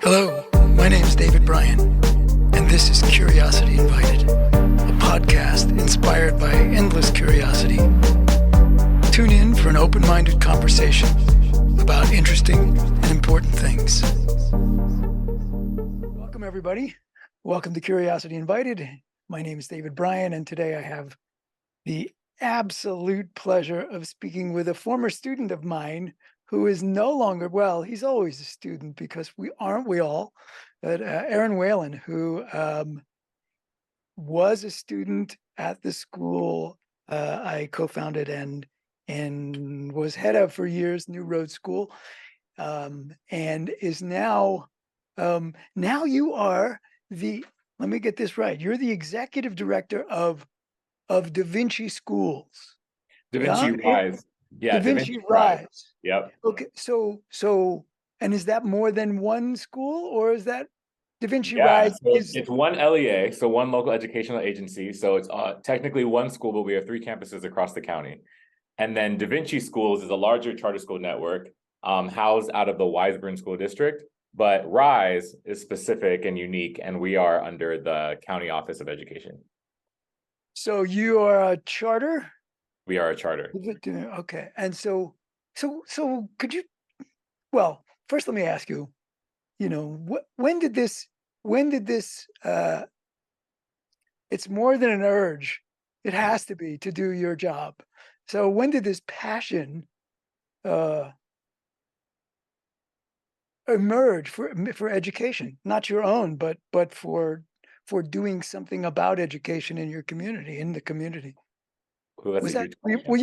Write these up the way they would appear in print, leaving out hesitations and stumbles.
Hello, my name is David Bryan, and this is Curiosity Invited, a podcast inspired by endless curiosity. Tune in for an open-minded conversation about interesting and important things. Welcome, everybody. Welcome to Curiosity Invited. My name is David Bryan, and today I have the absolute pleasure of speaking with a former student of mine who is no longer, well, he's always a student because we all, but Erin Whalen, who was a student at the school I co-founded and was head of for years, New Road School, and is now you are let me get this right, you're the executive director of Da Vinci Schools. Da Vinci Rise. Yeah, Da Vinci Rise. Yep. Okay, so, and is that more than one school, or is that Da Vinci Yeah, Rise? so it's one LEA, so one local educational agency. So it's technically one school, but we have 3 campuses across the county. And then Da Vinci Schools is a larger charter school network housed out of the Wiseburn School District. But Rise is specific and unique, and we are under the County Office of Education. So you are a charter? We are a charter. Okay, and so could you? Well, first, let me ask you. You know, when did this? It's more than an urge. It has to be to do your job. So when did this passion emerge for education? Not your own, but for doing something about education in your community, in the community. Ooh, Were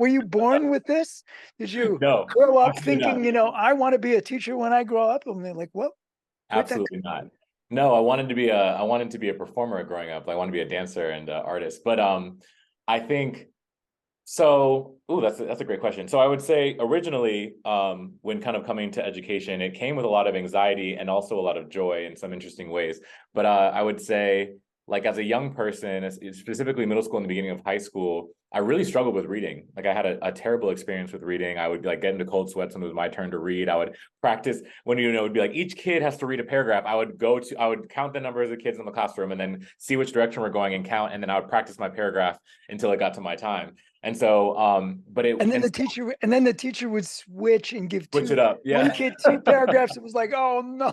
you born with this? Did you grow up thinking, not. I want to be a teacher when I grow up? And they're like, what? Absolutely not. No, I wanted to be a performer growing up. I wanted to be a dancer and artist. But I think so. Ooh, that's a great question. So I would say originally, when kind of coming to education, it came with a lot of anxiety and also a lot of joy in some interesting ways. But I would say, like, as a young person, specifically middle school and the beginning of high school, I really struggled with reading. Like, I had a terrible experience with reading. I would like get into cold sweats when it was my turn to read. I would practice when, it would be like each kid has to read a paragraph. I would count the numbers of kids in the classroom and then see which direction we're going and count. And then I would practice my paragraph until it got to my time. And so, and then the teacher would switch and give switch it up. Yeah. One kid 2 paragraphs. It was like, oh no.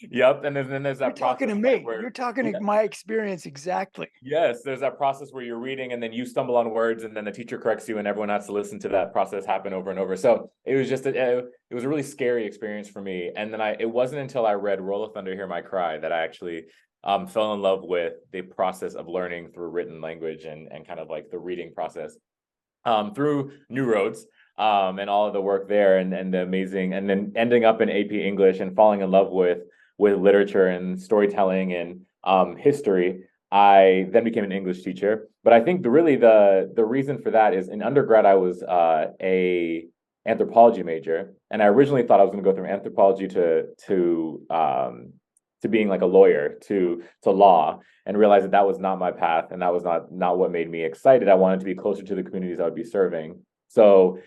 Yep. And then there's that process. You're talking to me. You're talking to my experience. Exactly. Yes. There's that process where you're reading and then you stumble on words and then the teacher corrects you and everyone has to listen to that process happen over and over. So it was just, it was a really scary experience for me. And then it wasn't until I read Roll of Thunder, Hear My Cry that I actually fell in love with the process of learning through written language and kind of like the reading process through New Roads and all of the work there and the amazing, and then ending up in AP English and falling in love with literature and storytelling and history. I then became an English teacher. But I think the reason for that is in undergrad, I was a anthropology major. And I originally thought I was going to go through anthropology to being like a lawyer, to law, and realized that was not my path. And that was not what made me excited. I wanted to be closer to the communities I would be serving. So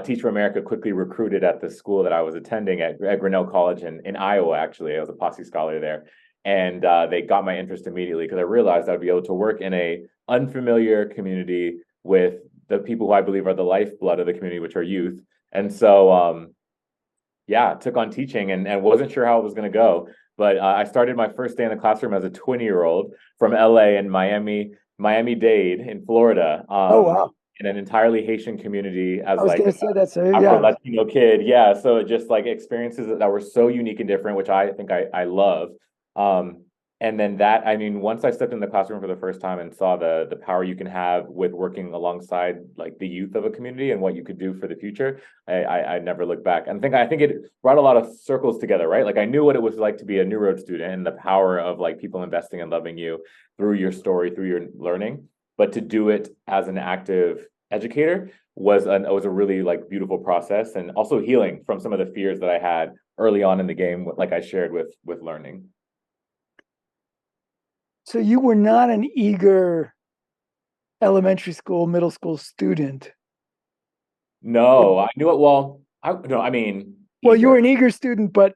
Teach for America quickly recruited at the school that I was attending at Grinnell College in Iowa, actually. I was a posse scholar there. And they got my interest immediately because I realized I'd be able to work in a unfamiliar community with the people who I believe are the lifeblood of the community, which are youth. And so, took on teaching and wasn't sure how it was going to go. But I started my first day in the classroom as a 20-year-old from LA and Miami-Dade in Florida. Oh, wow. In an entirely Haitian community as like a Latino kid. Yeah. So just like experiences that were so unique and different, which I think I love. And then once I stepped in the classroom for the first time and saw the power you can have with working alongside like the youth of a community and what you could do for the future, I never looked back. And I think it brought a lot of circles together, right? Like I knew what it was like to be a New Road student and the power of like people investing and loving you through your story, through your learning, but to do it as an active educator was a really like beautiful process and also healing from some of the fears that I had early on in the game, like I shared with learning. So you were not an eager elementary school, middle school student? No, I knew it well. I mean, Well, you were eager. an eager student, but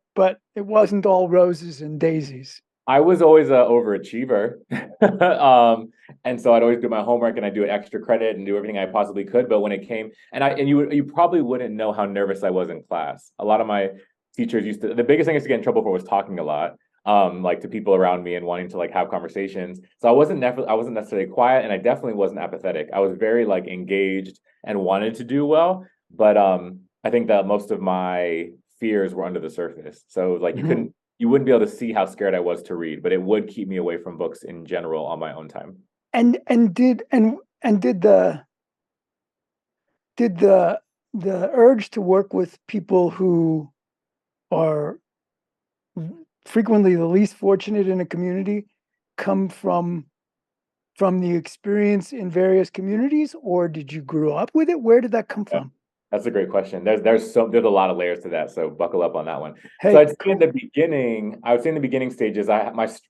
it wasn't all roses and daisies. I was always an overachiever. And so I'd always do my homework and I'd do extra credit and do everything I possibly could. But when it came, and you probably wouldn't know how nervous I was in class. A lot of my teachers used to, the biggest thing I used to get in trouble for was talking a lot, like to people around me and wanting to like have conversations. So I wasn't necessarily quiet, and I definitely wasn't apathetic. I was very like engaged and wanted to do well. But I think that most of my fears were under the surface. So like Mhm. you wouldn't be able to see how scared I was to read, but it would keep me away from books in general on my own time. And did the urge to work with people who are frequently the least fortunate in a community come from the experience in various communities, or did you grow up with it? Where did that come Yeah, from? that's a great question. There's a lot of layers to that, so buckle up on that one. So Hey, cool. I would say in the beginning stages,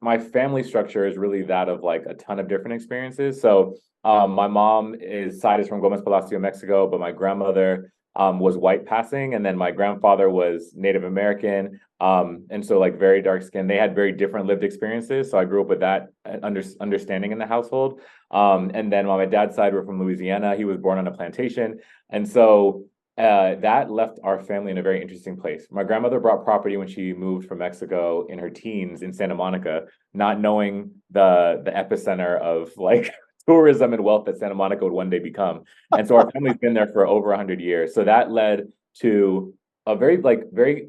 my family structure is really that of like a ton of different experiences. So my mom side is from Gomez Palacio, Mexico, but my grandmother was white passing, and then my grandfather was Native American. And so like very dark skin. They had very different lived experiences. So I grew up with that understanding in the household. And then on my dad's side, we're from Louisiana. He was born on a plantation. And so that left our family in a very interesting place. My grandmother bought property when she moved from Mexico in her teens in Santa Monica, not knowing the epicenter of like tourism and wealth that Santa Monica would one day become. And so our family's been there for over 100 years. So that led to a very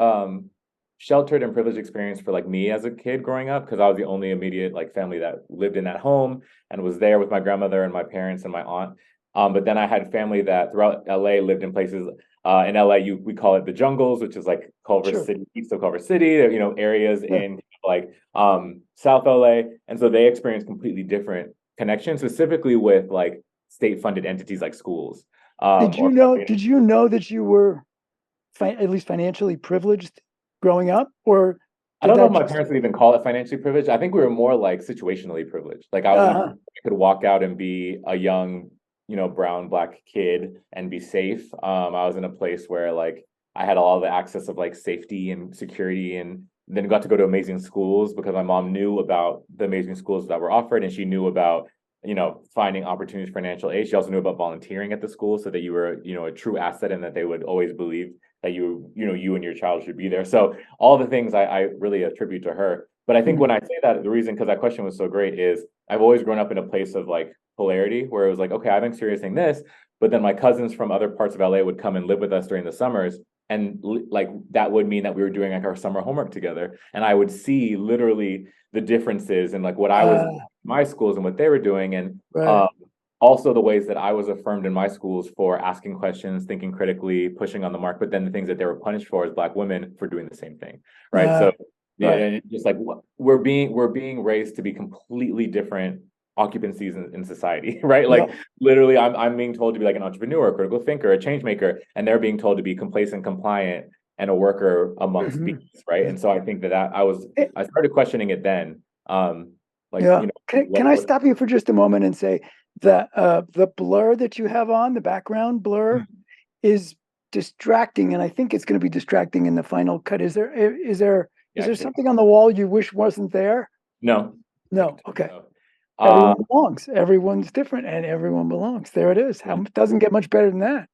sheltered and privileged experience for like me as a kid growing up, because I was the only immediate like family that lived in that home and was there with my grandmother and my parents and my aunt. But then I had family that throughout LA lived in places. In LA, we call it the jungles, which is like Culver Sure. City, east of Culver City. Areas Yeah. in like South LA, and so they experienced completely different connections, specifically with like state-funded entities like schools. Or Did you know that you were at least financially privileged growing up, or I did don't know that if my just parents would even call it financially privileged. I think we were more like situationally privileged. Like uh I could walk out and be a young, brown, black kid and be safe. I was in a place where like I had all the access of like safety and security, and then got to go to amazing schools because my mom knew about the amazing schools that were offered, and she knew about, finding opportunities for financial aid. She also knew about volunteering at the school so that you were, a true asset, and that they would always believe that you and your child should be there. So all the things I really attribute to her. But I think hmm. when I say that, the reason, because that question was so great, is I've always grown up in a place of like polarity where it was like, okay, I'm experiencing this, but then my cousins from other parts of LA would come and live with us during the summers. And like that would mean that we were doing like our summer homework together. And I would see literally the differences in like what I was, uh my schools, and what they were doing. And right. also the ways that I was affirmed in my schools for asking questions, thinking critically, pushing on the mark, but then the things that they were punished for as Black women for doing the same thing, right? uh So yeah, right. and just like we're being raised to be completely different occupancies in society, right? Yeah. Like literally, I'm being told to be like an entrepreneur, a critical thinker, a change maker, and they're being told to be complacent, compliant, and a worker amongst Hmm. beasts, right? And so I think that I started questioning it then, like Yeah. Can I what stop you for just a moment and say the blur that you have on, the background blur, is distracting, and I think it's going to be distracting in the final cut. yeah, Is I there can take something on the wall you wish wasn't there? no, I can No. take Okay. no. Everyone belongs. Everyone's different, and everyone belongs. There it is. How doesn't get much better than that.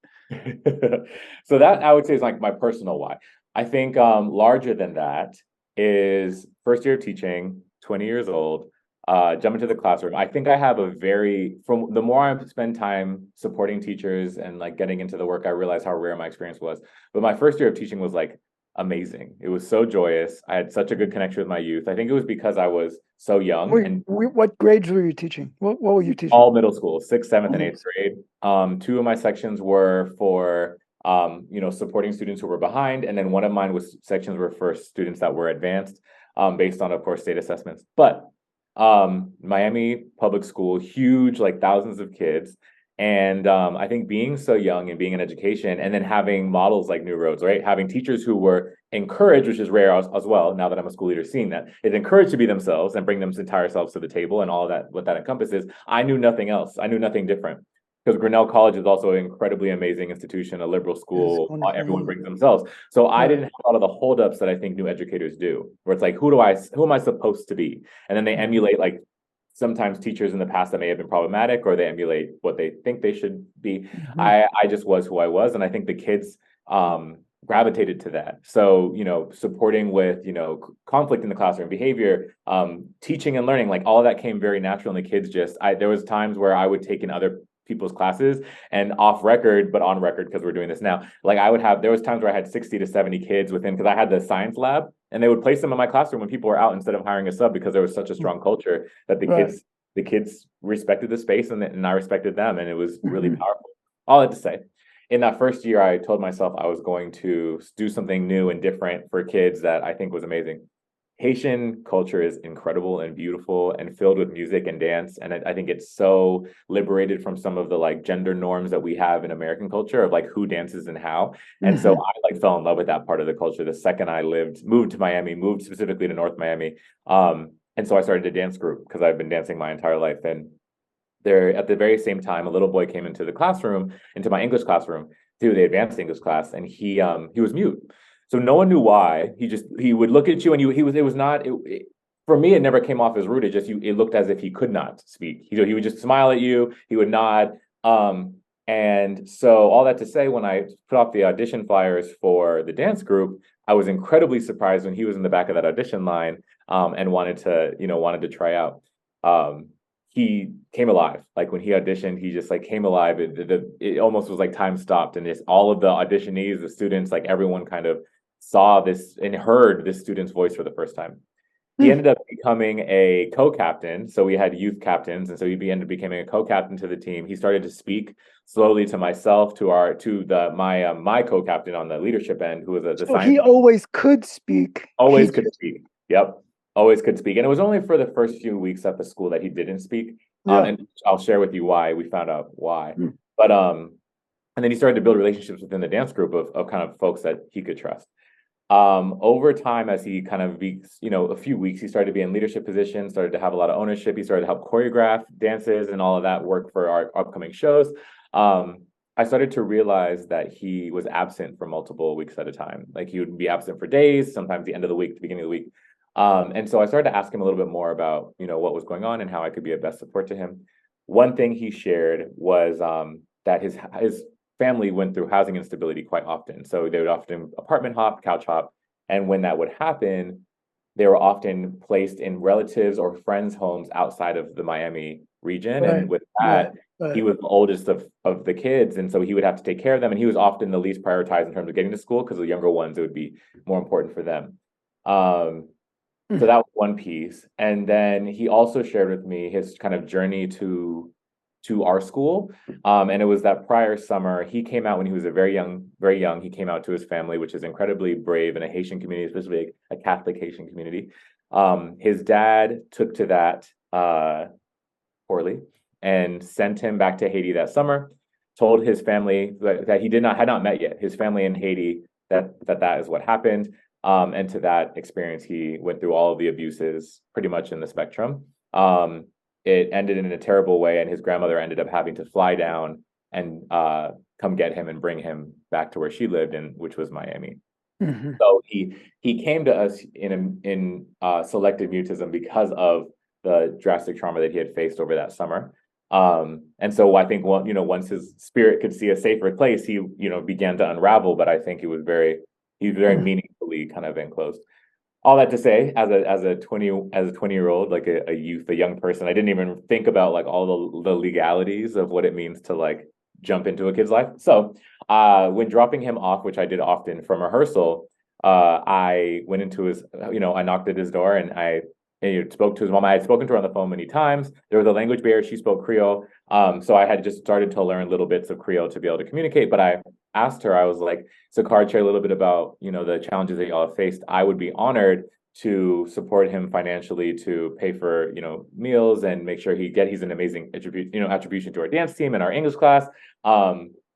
So that I would say is like my personal why. I think larger than that is first year of teaching, 20 years old, jump into the classroom. I think I have from the more I spend time supporting teachers and like getting into the work, I realize how rare my experience was. But my first year of teaching was like amazing. It was so joyous. I had such a good connection with my youth. I think it was because I was so young and What grades were you teaching? What were you teaching? all middle school, sixth, seventh, and eighth Almost. grade. Two of my sections were for supporting students who were behind, and then one of mine was sections were for students that were advanced, based on, of course, state assessments. But Miami public school, huge, like thousands of kids. And I think being so young and being in education, and then having models like New Roads, right? Having teachers who were encouraged, which is rare as well. Now that I'm a school leader, seeing that is encouraged to be themselves and bring them's entire selves to the table, and all that what that encompasses. I knew nothing else. I knew nothing different. because Grinnell College is also an incredibly amazing institution, a liberal It's school. Everyone wonderful. brings themselves. So I Right. didn't have a lot of the holdups that I think new educators do, where it's like, who am I supposed to be? And then they emulate like sometimes teachers in the past that may have been problematic, or they emulate what they think they should be. Mhm. I just was who I was, and I think the kids gravitated to that. So, supporting with, conflict in the classroom, behavior, teaching and learning, like all of that came very natural. And the kids there was times where I would take in other people's classes and off record, but on record, because we're doing this now, like there was times where I had 60 to 70 kids within, because I had the science lab, and they would place them in my classroom when people were out instead of hiring a sub, because there was such a strong culture that Right. the kids respected the space, and I respected them. And it was really Mhm. powerful. All that to say, in that first year, I told myself I was going to do something new and different for kids that I think was amazing. Haitian culture is incredible and beautiful and filled with music and dance. And I think it's so liberated from some of the like gender norms that we have in American culture of like who dances and how. And so Mhm. I like fell in love with that part of the culture the second I moved to Miami, moved specifically to North Miami. And so I started a dance group because I've been dancing my entire life. And there at the very same time, a little boy came into the classroom, into my English classroom, to the advanced English class, and he was mute. So no one knew why. He would look at you, and he was it was not for me. It never came off as rude. It looked as if he could not speak. He would just smile at you. He would nod. And so all that to say, when I put off the audition flyers for the dance group, I was incredibly surprised when he was in the back of that audition line, and wanted to try out. He came alive. Like when he auditioned, he just like came alive. It almost was like time stopped, and just all of the auditionees, the students, like everyone kind of saw this and heard this student's voice for the first time. He Mm. ended up becoming a co-captain. So we had youth captains, and so ended up becoming a co-captain to the team. He started to speak slowly to myself, my co-captain on the leadership end, who was the So science. he always could speak. He Always could just, speak. Yep. Always could speak. And it was only for the first few weeks at the school that he didn't speak. yeah. And I'll share with you why. We found out why. Mm. But and then he started to build relationships within the dance group of kind of folks that he could trust. Over time, as he kind of a few weeks, he started to be in leadership positions, started to have a lot of ownership. He started to help choreograph dances and all of that work for our upcoming shows. I started to realize that he was absent for multiple weeks at a time. Like he would be absent for days, sometimes the end of the week, the beginning of the week. And so I started to ask him a little bit more about, what was going on and how I could be a best support to him. One thing he shared was that his family went through housing instability quite often. So they would often apartment hop, couch hop. And when that would happen, they were often placed in relatives or friends' homes outside of the Miami region. Right. And with Right. that, he Right. was the oldest of the kids. And so he would have to take care of them. And he was often the least prioritized in terms of getting to school, because the younger ones, it would be more important for them. So Mm. that was one piece. And then he also shared with me his kind of journey to our school. And it was that prior summer, he came out when he was very young. He came out to his family, which is incredibly brave in a Haitian community, especially a Catholic Haitian community. His dad took to that poorly and sent him back to Haiti that summer, told his family that he had not met yet, his family in Haiti, that is what happened. And to that experience, he went through all of the abuses pretty much in the spectrum. It ended in a terrible way, and his grandmother ended up having to fly down and come get him and bring him back to where she lived, which was Miami. Mhm. So he came to us in selective mutism because of the drastic trauma that he had faced over that summer. And so I think, well, once his spirit could see a safer place, he began to unravel. But I think he was very Mm. meaningfully kind of enclosed. All that to say, as a 20-year-old, like a youth, a young person, I didn't even think about like all the legalities of what it means to like jump into a kid's life. So when dropping him off, which I did often from rehearsal, I went into I knocked at his door, and I spoke to his mom. I had spoken to her on the phone many times. There was a language barrier. She spoke Creole. So I had just started to learn little bits of Creole to be able to communicate. But I asked her, I was like, so Kari, share a little bit about, the challenges that y'all have faced. I would be honored to support him financially, to pay for, meals, and make sure he's an amazing attribution to our dance team and our English class.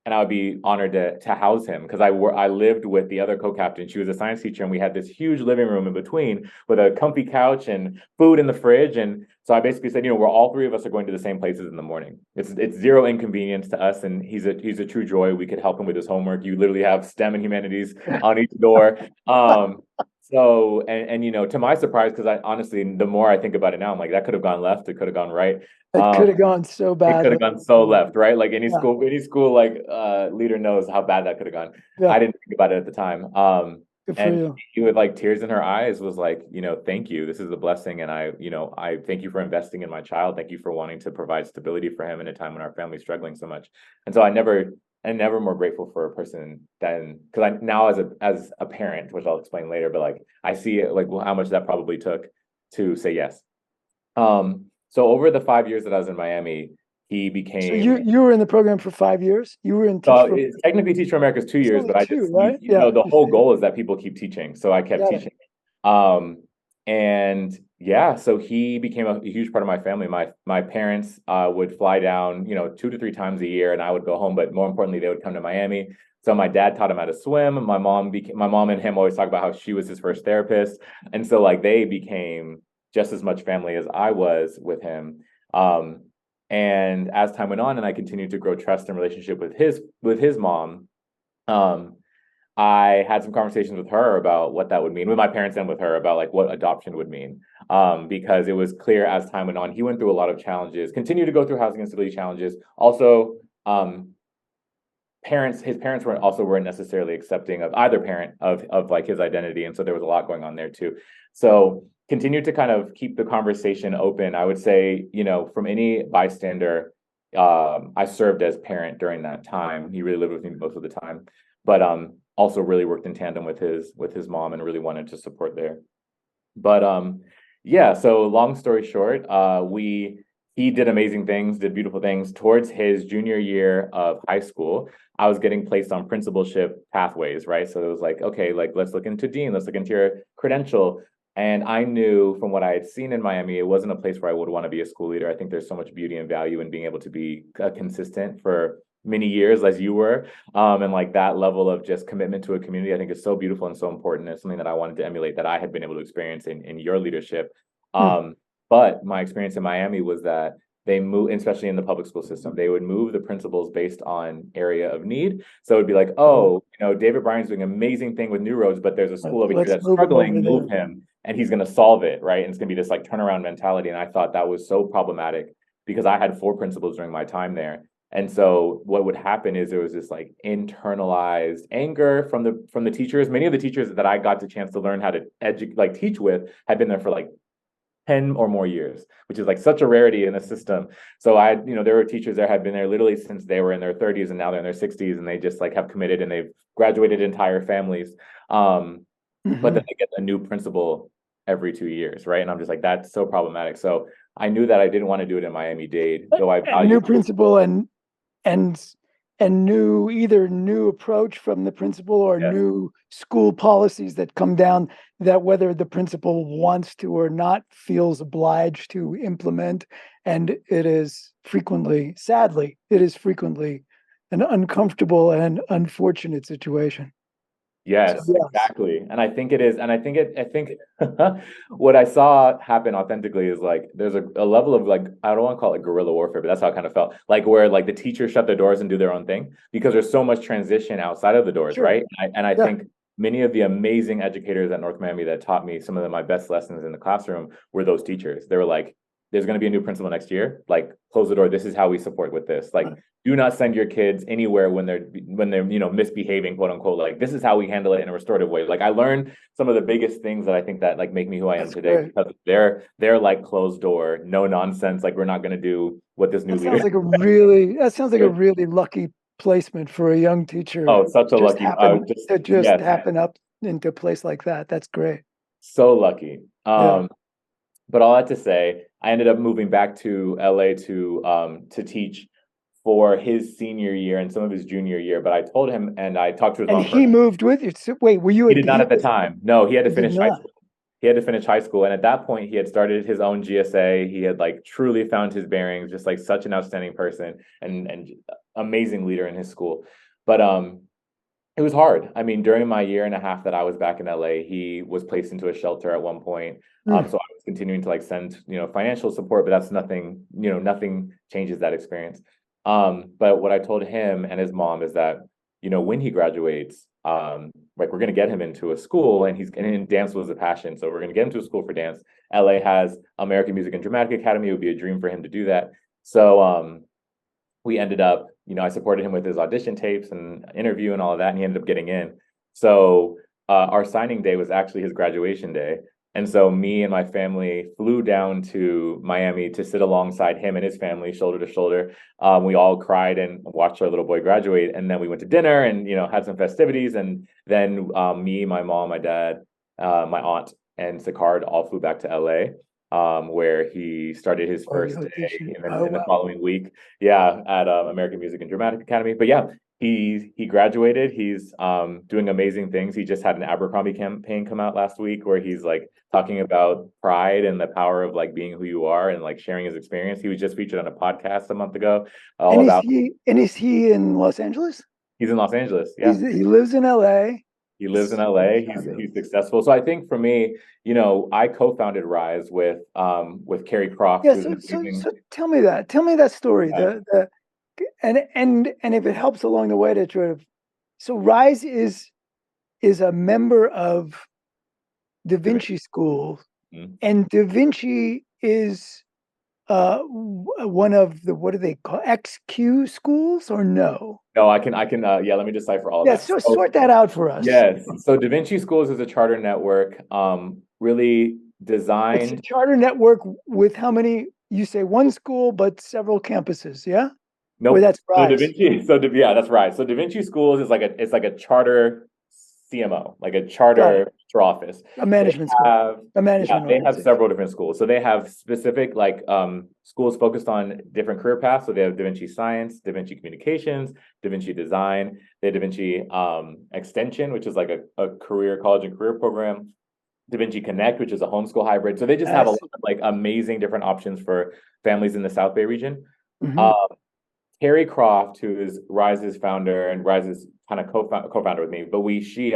and I would be honored to house him because I lived with the other co-captain. She was a science teacher, and we had this huge living room in between with a comfy couch and food in the fridge. And so I basically said, we're all three of us are going to the same places in the morning. It's zero inconvenience to us, and he's a true joy. We could help him with his homework. You literally have STEM and humanities on each door. So, to my surprise, because I honestly, the more I think about it now, I'm like, that could have gone left, it could have gone right. It could have gone so It could badly. have gone so left, right? Like any Yeah, school like leader knows how bad that could have gone. yeah. I didn't think about it at the time. Good for And you. she with like tears in her eyes was like, thank you. This is a blessing. And I thank you for investing in my child. Thank you for wanting to provide stability for him in a time when our family's struggling so much. And so I'm never more grateful for a person than because I now as a parent, which I'll explain later, but like I see it like how much that probably took to say yes. So over the 5 years that I was in Miami, he So became you were in the program for 5 years. You were in Teach so for it's technically Teach for America is 2 years, only but I two, just right? Yeah, the you whole said. goal is that people keep teaching. So I kept Got it. teaching. And yeah, so he became a huge part of my family. My parents would fly down, 2 to 3 times a year, and I would go home. But more importantly, they would come to Miami. So my dad taught him how to swim. My mom and him always talk about how she was his first therapist, and so like they became just as much family as I was with him. And as time went on, and I continued to grow trust and relationship with his mom, um, I had some conversations with her about what that would mean, with my parents and with her about like what adoption would mean. Because it was clear as time went on, he went through a lot of challenges, continued to go through housing instability challenges. Also, his parents weren't necessarily accepting of either parent of like his identity. And so there was a lot going on there too. So continue to kind of keep the conversation open. I would say, from any bystander, I served as parent during that time. He really lived with me most of the time, but also really worked in tandem with his mom and really wanted to support there. But yeah, so long story short, he did amazing things, did beautiful things. Towards his junior year of high school, I was getting placed on principalship pathways, right? So it was like, okay, like let's look into dean, let's look into your credential. And I knew from what I had seen in Miami, it wasn't a place where I would want to be a school leader. I think there's so much beauty and value in being able to be consistent for many years as you were, and like that level of just commitment to a community, I think is so beautiful and so important. It's something that I wanted to emulate that I had been able to experience in your leadership. Hmm. But my experience in Miami was that they move, especially in the public school system, they would move the principals based on area of need. So it'd be like, oh, David Bryan's doing an amazing thing with new roads, but there's a school over here Let's that's move them over struggling, there. move him, and he's going to solve it, right? And it's going to be this like turnaround mentality. And I thought that was so problematic because I had 4 principals during my time there. And so what would happen is there was this like internalized anger from the teachers. Many of the teachers that I got the chance to learn how to teach with had been there for like 10 or more years, which is like such a rarity in the system. So there were teachers that had been there literally since they were in their 30s and now they're in their 60s and they just like have committed and they've graduated entire families. But then they get a new principal every 2 years, right? And I'm just like, that's so problematic. So I knew that I didn't want to do it in Miami-Dade, though I And new valued. principal and either new approach from the principal or Yes. new school policies that come down that whether the principal wants to or not feels obliged to implement. And it is frequently, sadly, an uncomfortable and unfortunate situation. So Yes, yes, exactly. And I think it is. And I think what I saw happen authentically is like there's a level of like, I don't want to call it guerrilla warfare, but that's how it kind of felt. Like where like the teachers shut their doors and do their own thing because there's so much transition outside of the doors, sure. right? And I Yeah. think many of the amazing educators at North Miami that taught me some of my best lessons in the classroom were those teachers. They were like, there's going to be a new principal next year. Like, close the door. This is how we support with this. Like, do not send your kids anywhere when they're misbehaving, quote unquote. Like, this is how we handle it in a restorative way. Like, I learned some of the biggest things that I think that like make me who I am That's today great. because they're like closed door, no nonsense. Like, we're not going to do what this new leader. That sounds like a really lucky placement for a young teacher Oh, such a lucky. just Yes, happen up into a place like that. That's great. so lucky. Yeah. But all that to say, I ended up moving back to LA to teach for his senior year and some of his junior year. But I told him, and I talked to his And mom he first. moved with you. So, wait, were you He did not at the was time. No, he had to he did finish high not. school. he had to finish high school. And at that point, he had started his own GSA. He had like truly found his bearings, just like such an outstanding person and amazing leader in his school. But it was hard. I mean, during my year and a half that I was back in LA, he was placed into a shelter at one point. So I was continuing to like send, financial support, but that's nothing, nothing changes that experience. But what I told him and his mom is that, when he graduates, like we're going to get him into a school, and dance was a passion. So we're going to get him to a school for dance. LA has American Music and Dramatic Academy. It would be a dream for him to do that. So, we ended up, I supported him with his audition tapes and interview and all of that, and he ended up getting in. So our signing day was actually his graduation day. And so me and my family flew down to Miami to sit alongside him and his family, shoulder to shoulder. We all cried and watched our little boy graduate. And then we went to dinner and, had some festivities. And then me, my mom, my dad, my aunt, and Sakard all flew back to LA. Where he started his first day in the following week. Yeah, at American Music and Dramatic Academy. But yeah, he graduated. He's doing amazing things. He just had an Abercrombie campaign come out last week where he's like talking about pride and the power of like being who you are and like sharing his experience. He was just featured on a podcast a month ago. Is he in Los Angeles? He's in Los Angeles. Yeah, he lives in LA. He lives in LA. He's successful. So I think for me, I co-founded Rise with Kari Croft. Yeah. So tell me that. Tell me that story. Yeah. And if it helps along the way to try to. So Rise is a member of Da Vinci School, and Da Vinci is one of the, what do they call, XQ schools or no? No, I can yeah, let me decipher all of that. So sort that out for us. Yes. So Da Vinci Schools is a charter network, really designed. It's a charter network with how many? You say one school, but several campuses, yeah? No, that's Rise. So Da Vinci, yeah, that's right. So Da Vinci Schools is like a charter CMO, like a charter office. A management school. They have several different schools. So they have specific like schools focused on different career paths. So they have Da Vinci Science, Da Vinci Communications, Da Vinci Design, they have Da Vinci Extension, which is like a college and career program. Da Vinci Connect, which is a homeschool hybrid. So they just have a lot of like amazing different options for families in the South Bay region. Kari Croft, who is Rise's founder and Rise's kind of co-founder with me, but she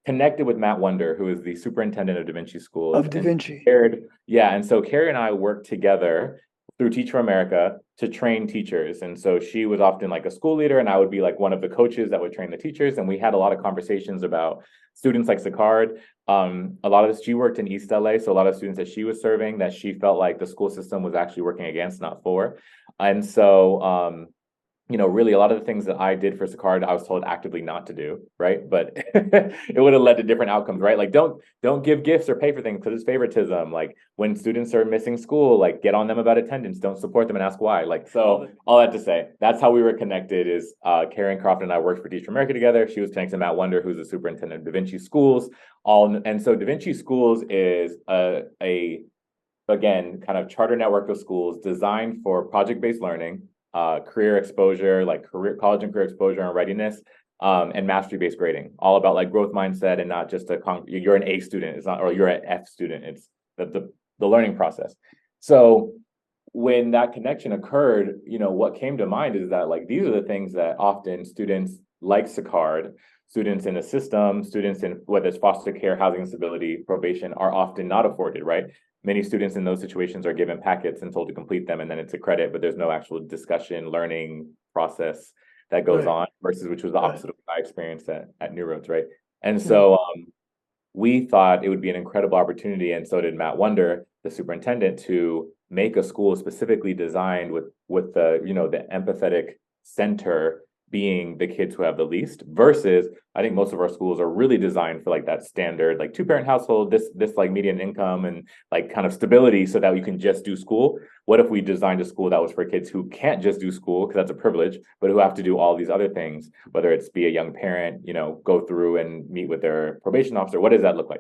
connected with Matt Wonder, who is the superintendent of Da Vinci Schools. Of Da Vinci. And so Kari and I worked together through Teach for America to train teachers. And so she was often like a school leader, and I would be like one of the coaches that would train the teachers. And we had a lot of conversations about students like Sakard. She worked in East LA, so a lot of students that she was serving that she felt like the school system was actually working against, not for. And so, really a lot of the things that I did for Sakard, I was told actively not to do, right? But it would have led to different outcomes, right? Like don't give gifts or pay for things because it's favoritism. Like when students are missing school, like get on them about attendance, don't support them and ask why. Like, so all that to say, that's how we were connected is Karen Croft and I worked for Teach for America together. She was connected to Matt Wonder, who's the superintendent of Da Vinci Schools. And so Da Vinci Schools is again, kind of charter network of schools designed for project-based learning, career exposure, like college and career exposure and readiness, and mastery-based grading, all about like growth mindset and not just you're an A student, it's not, or you're an F student, it's the learning process. So when that connection occurred, what came to mind is that like, these are the things that often students like Sakard, students in the system, students in whether it's foster care, housing instability, probation are often not afforded, right? Many students in those situations are given packets and told to complete them, and then it's a credit, but there's no actual discussion, learning process that goes on, versus which was the opposite of what I experienced at New Roads, right? And so we thought it would be an incredible opportunity, and so did Matt Wonder, the superintendent, to make a school specifically designed with the the empathetic center being the kids who have the least, versus I think most of our schools are really designed for like that standard, like 2-parent household, this like median income and like kind of stability so that you can just do school. What if we designed a school that was for kids who can't just do school, because that's a privilege, but who have to do all these other things, whether it's be a young parent, go through and meet with their probation officer. What does that look like?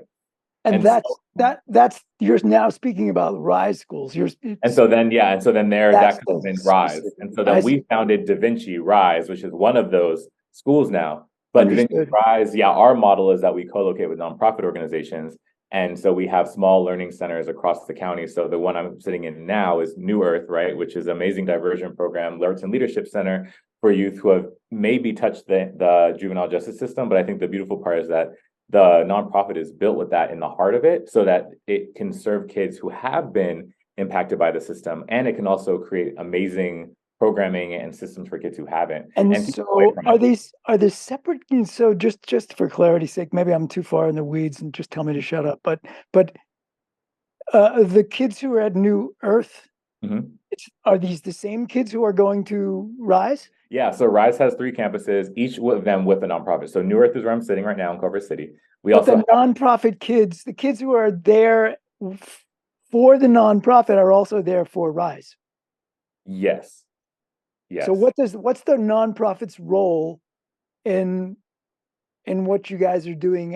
And that's you're now speaking about Rise schools. And so then that comes in Rise. And so then we founded Da Vinci Rise, which is one of those schools now. But Da Vinci Rise, our model is that we co-locate with nonprofit organizations. And so we have small learning centers across the county. So the one I'm sitting in now is New Earth, right, which is an amazing diversion program, Arts and Leadership Center for youth who have maybe touched the juvenile justice system. But I think the beautiful part is that the nonprofit is built with that in the heart of it so that it can serve kids who have been impacted by the system. And it can also create amazing programming and systems for kids who haven't. And And keep away so from are it. these separate? So just for clarity's sake, maybe I'm too far in the weeds and just tell me to shut up. But the kids who are at New Earth, Mhm. are these the same kids who are going to Rise? Yeah, so Rise has 3 campuses, each of them with a nonprofit. So New Earth is where I'm sitting right now in Culver City. We But also the have, nonprofit kids, the kids who are there for the nonprofit are also there for Rise. yes, So yes. what's the nonprofit's role in what you guys are doing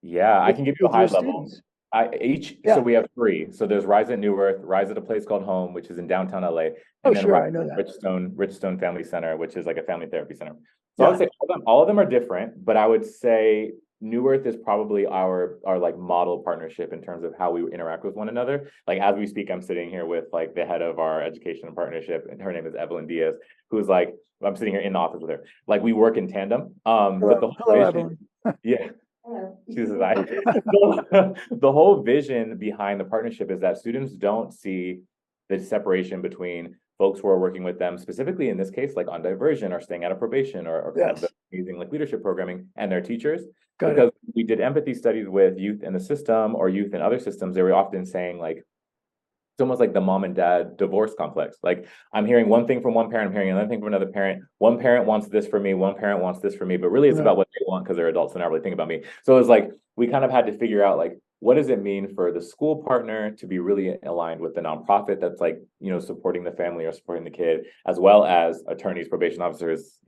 Yeah, I can give you a with high your level. students? So Yeah. we have 3. So there's Rise at New Earth, Rise at a place called Home, which is in downtown LA, Oh, and then sure, Rise I know at that. Richstone Family Center, which is like a family therapy center. So I would Yeah. say all of them are different, but I would say New Earth is probably our like model partnership in terms of how we interact with one another. Like as we speak, I'm sitting here with like the head of our education and partnership, and her name is Evelyn Diaz, who's like I'm sitting here in the office with her. Like we work in tandem. But the whole Hello, vision, Evelyn. yeah. She says I. The whole vision behind the partnership is that students don't see the separation between folks who are working with them, specifically in this case, like on diversion or staying out of probation or kind of the Yes, amazing like leadership programming and their teachers. got it. Because we did empathy studies with youth in the system or youth in other systems, they were often saying like, it's almost like the mom and dad divorce complex. Like I'm hearing one thing from one parent, I'm hearing another thing from another parent. One parent wants this for me, one parent wants this for me, but really it's Right. about what they want because they're adults and not really think about me. So it's like we kind of had to figure out like what does it mean for the school partner to be really aligned with the nonprofit that's like, supporting the family or supporting the kid, as well as attorneys, probation officers,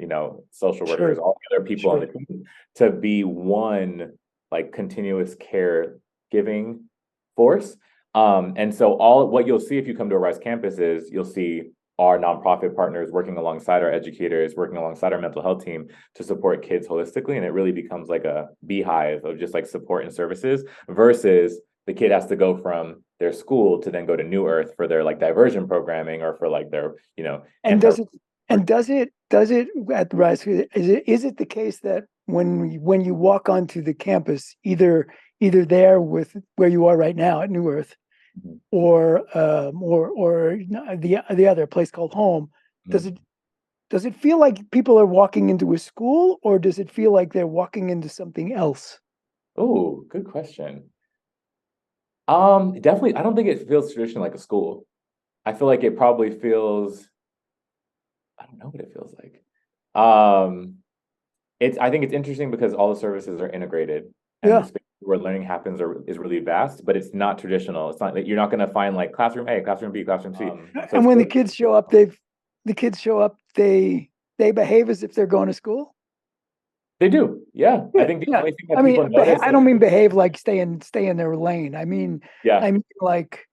social workers, Sure, all the other people on the sure. team to be one like continuous care giving force. And so all what you'll see if you come to a Rise campus is you'll see our nonprofit partners working alongside our educators, working alongside our mental health team to support kids holistically. And it really becomes like a beehive of just like support and services versus the kid has to go from their school to then go to New Earth for their like diversion programming or for like their, And anti. does it at the Rise? Is it the case that when you walk onto the campus, either there with where you are right now at New Earth, or the other place called Home, does it does it feel like people are walking into a school, or does it feel like they're walking into something else? Oh, good question. Definitely, I don't think it feels traditional like a school. I feel like it probably feels, I don't know what it feels like. Um, I think it's interesting because all the services are integrated and the Yeah. space where learning happens is really vast, but it's not traditional. It's not like you're not going to find like classroom A, classroom B, classroom C. So And it's when the really, kids show up, they behave as if they're going to school. they do. Yeah. I Yeah, think the yeah. only thing that I mean, people notice I is, don't mean behave like stay in their lane. yeah, I mean like,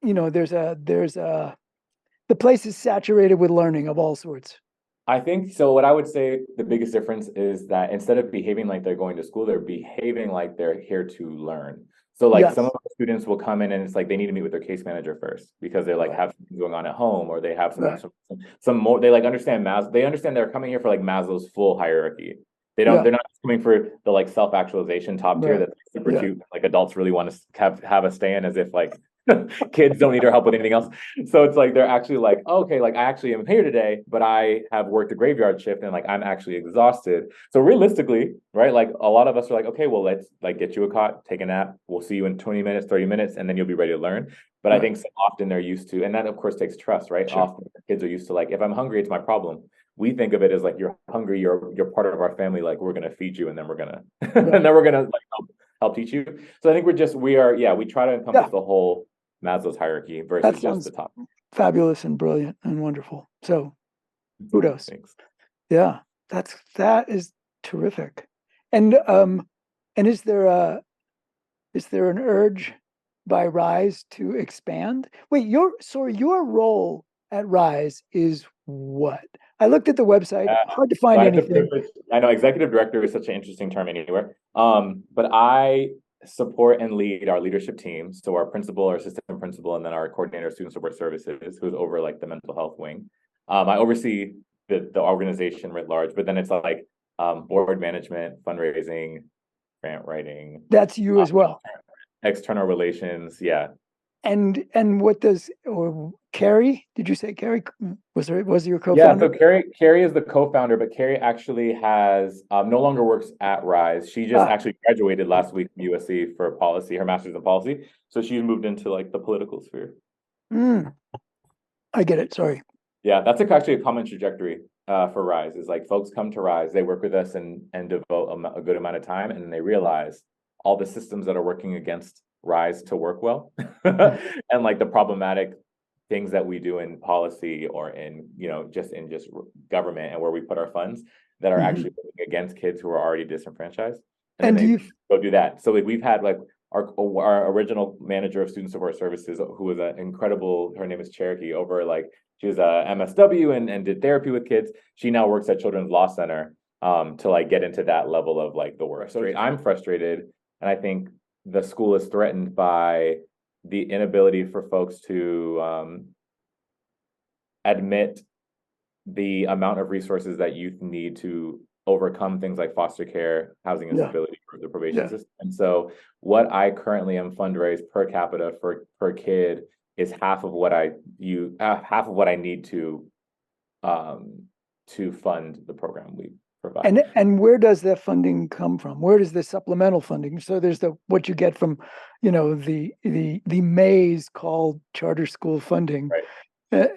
there's a the place is saturated with learning of all sorts. I think so. What I would say the biggest difference is that instead of behaving like they're going to school, they're behaving like they're here to learn. So like some of Yes. the students will come in and it's like they need to meet with their case manager first because they're like Right. have something going on at home or they have Right. some more they like understand they understand they're coming here for like Maslow's full hierarchy. Yeah. They're not just coming for the like self-actualization top tier Right. that's super Yeah. cute. Like adults really want to have a stay in as if like kids don't need our help with anything else. So it's like they're actually like, okay, like I actually am here today, but I have worked a graveyard shift and like I'm actually exhausted. So realistically, right, like a lot of us are like, okay, well, let's like get you a cot, take a nap. We'll see you in 20 minutes, 30 minutes, and then you'll be ready to learn. But I Right. think so often they're used to, and that of course takes trust, right? Sure. Often kids are used to like, if I'm hungry, it's my problem. We think of it as like you're hungry, you're part of our family, like we're gonna feed you and then we're gonna and Right. then we're gonna like help teach you. So I think we try to Yeah. encompass the whole Maslow's hierarchy That versus just the sounds top. fabulous and brilliant and wonderful. So kudos. Thanks. Yeah. That is terrific. And and is there an urge by Rise to expand? Wait, your role at Rise is what? I looked at the website, Uh, hard to so find I have the anything. privilege. I know executive director is such an interesting term anywhere. But support and lead our leadership team. So our principal, our assistant principal, and then our coordinator of student support services, who's over like the mental health wing. I oversee the organization writ large, but then it's like board management, fundraising, grant writing. That's you as well. External relations, yeah. And what does, or Kari? Did you say Kari was your Yeah, co-founder? so Kari is the co-founder, but Kari actually has no longer works at Rise. She just actually graduated last week from USC for policy, her master's in policy. So she's moved into like the political sphere. I get it. Sorry. Yeah, that's actually a common trajectory for Rise. Is like folks come to Rise, they work with us and devote a good amount of time, and then they realize all the systems that are working against Rise to work well, and like the problematic things that we do in policy or in just government and where we put our funds that are actually working against kids who are already disenfranchised, and then they go do that. So like we've had like our original manager of student support services, who was an incredible, her name is Cherokee, over like she was a MSW and did therapy with kids. She now works at Children's Law Center to like get into that level of like the work. So I'm frustrated, and I think the school is threatened by the inability for folks to admit the amount of resources that youth need to overcome things like foster care, housing instability, or the probation system. And so what I currently am fundraised per capita per kid is half of what I need to fund the program we provide. And where does that funding come from? Where does the supplemental funding? So there's what you get from, the maze called charter school funding, right.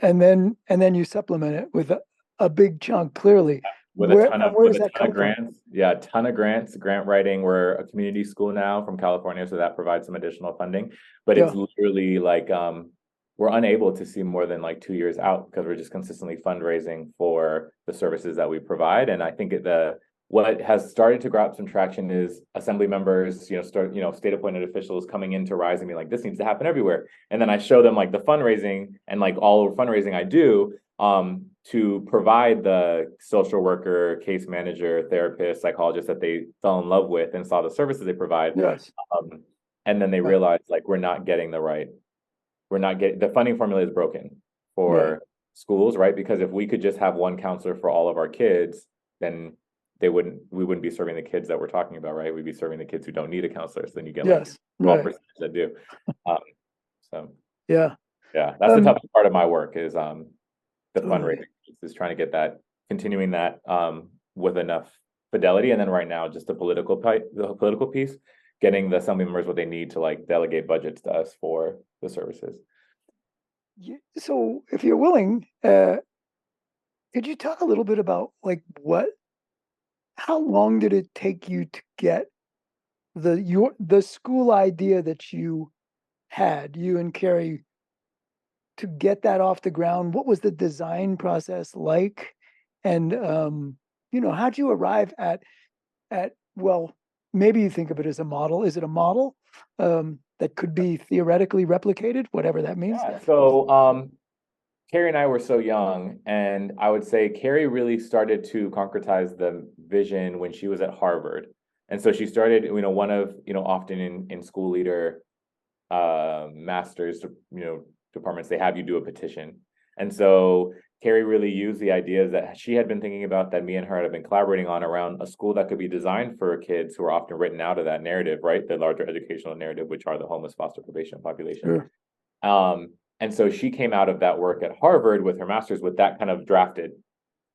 and then you supplement it with a big chunk, clearly. With a ton of grants. Yeah, a ton of grants, grant writing. We're a community school now from California, so that provides some additional funding. But it's literally like we're unable to see more than like 2 years out because we're just consistently fundraising for the services that we provide. And I think what has started to grab some traction is assembly members, state appointed officials coming into Rise and being like, this needs to happen everywhere. And then I show them like the fundraising and like all the fundraising I do to provide the social worker, case manager, therapist, psychologist that they fell in love with and saw the services they provide. Yes. And then they realize like the funding formula is broken for schools, right? Because if we could just have one counselor for all of our kids, then we wouldn't be serving the kids that we're talking about, right? We'd be serving the kids who don't need a counselor. So then you get like 12% that do. That's the toughest part of my work is the fundraising is trying to get that, continuing that with enough fidelity. And then right now, just the political piece, getting the assembly members what they need to like delegate budgets to us for the services. So if you're willing, could you talk a little bit about like how long did it take you to get the school idea that you and Kari, to get that off the ground? What was the design process like? And how'd you arrive at well, maybe you think of it as a model. Is it a model that could be theoretically replicated, whatever that means? Yeah, so Kari and I were so young, and I would say Kari really started to concretize the vision when she was at Harvard. And so she started, one of, often in school leader masters, departments, they have you do a petition. And so Kari really used the ideas that she had been thinking about, that me and her had been collaborating on, around a school that could be designed for kids who are often written out of that narrative, right? The larger educational narrative, which are the homeless foster probation population. Sure. And so she came out of that work at Harvard with her master's with that kind of drafted.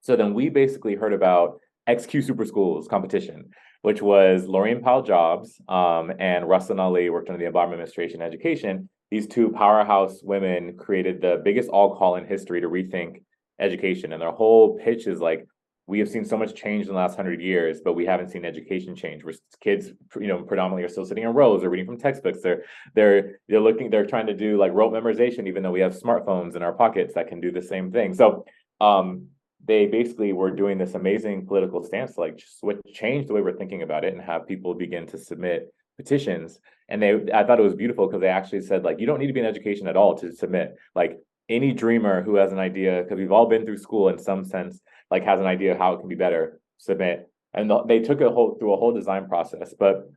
So then we basically heard about XQ Super Schools competition, which was Laurene Powell Jobs and Russlynn Ali worked under the Obama administration education. These two powerhouse women created the biggest all-call in history to rethink education. And their whole pitch is like, we have seen so much change in the last 100 years, but we haven't seen education change. Where kids, predominantly are still sitting in rows or reading from textbooks. They're trying to do like rote memorization, even though we have smartphones in our pockets that can do the same thing. So they basically were doing this amazing political stance to like change the way we're thinking about it and have people begin to submit petitions. And I thought it was beautiful because they actually said like, you don't need to be in education at all to submit. Like any dreamer who has an idea, because we've all been through school in some sense, like has an idea of how it can be better, submit. And they took through a whole design process. But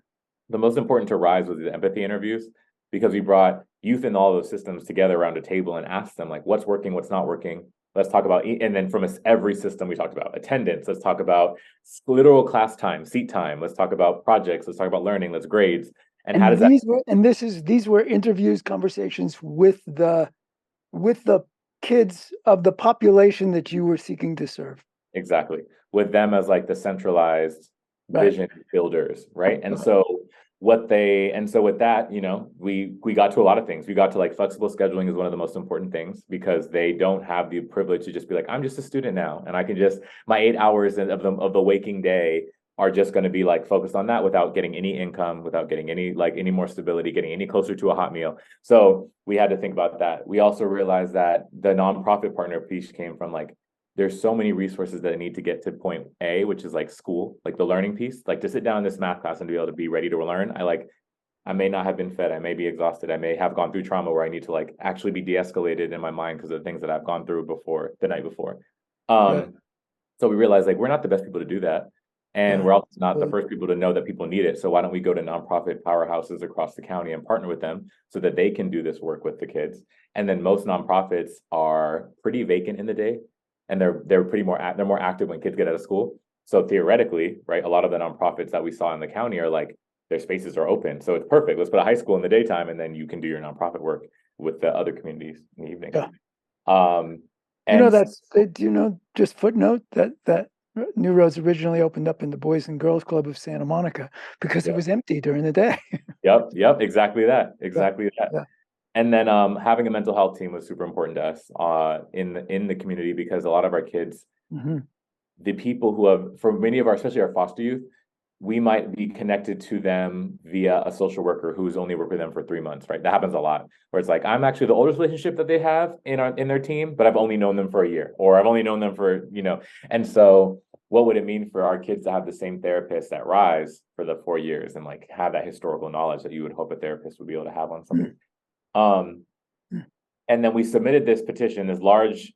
The most important to Rise was the empathy interviews, because we brought youth in all those systems together around a table and asked them, like, what's working, what's not working. Let's talk about, and then from every system we talked about attendance. Let's talk about literal class time, seat time. Let's talk about projects. Let's talk about learning. Let's grades. And how And does that these were interviews, conversations with the kids of the population that you were seeking to serve. exactly, with them as like the centralized Right. vision builders, right? And so with that, we got to a lot of things. We got to, like, flexible scheduling is one of the most important things, because they don't have the privilege to just be like, I'm just a student now, and I can just, my 8 hours of the waking day are just going to be like focused on that, without getting any income, without getting any more stability, getting any closer to a hot meal. So we had to think about that. We also realized that the nonprofit partner piece came from, like, there's so many resources that I need to get to point A, which is like school, like the learning piece, like to sit down in this math class and be able to be ready to learn. I may not have been fed. I may be exhausted. I may have gone through trauma where I need to, like, actually be de-escalated in my mind because of the things that I've gone through before the night before. Right. So we realized, like, we're not the best people to do that. And Yeah. we're also not the first people to know that people need it. So why don't we go to nonprofit powerhouses across the county and partner with them so that they can do this work with the kids? And then most nonprofits are pretty vacant in the day, and they're they're more active when kids get out of school. So theoretically, right, a lot of the nonprofits that we saw in the county are like, their spaces are open. So it's perfect. Let's put a high school in the daytime, and then you can do your nonprofit work with the other communities in the evening. Yeah. Um, You know, and just footnote that New Roads originally opened up in the Boys and Girls Club of Santa Monica because it was empty during the day. Yep, exactly that. Yeah. Exactly that. Yeah. And then having a mental health team was super important to us in the community, because a lot of our kids, Mm-hmm. the people who have, for many of our, especially our foster youth, we might be connected to them via a social worker who's only worked with them for 3 months, right? That happens a lot, where it's like, I'm actually the oldest relationship that they have in their team, but I've only known them for a year, or I've only known them for, and so what would it mean for our kids to have the same therapist at Rise for the 4 years, and, like, have that historical knowledge that you would hope a therapist would be able to have on somebody? Um, and then we submitted this petition, this large,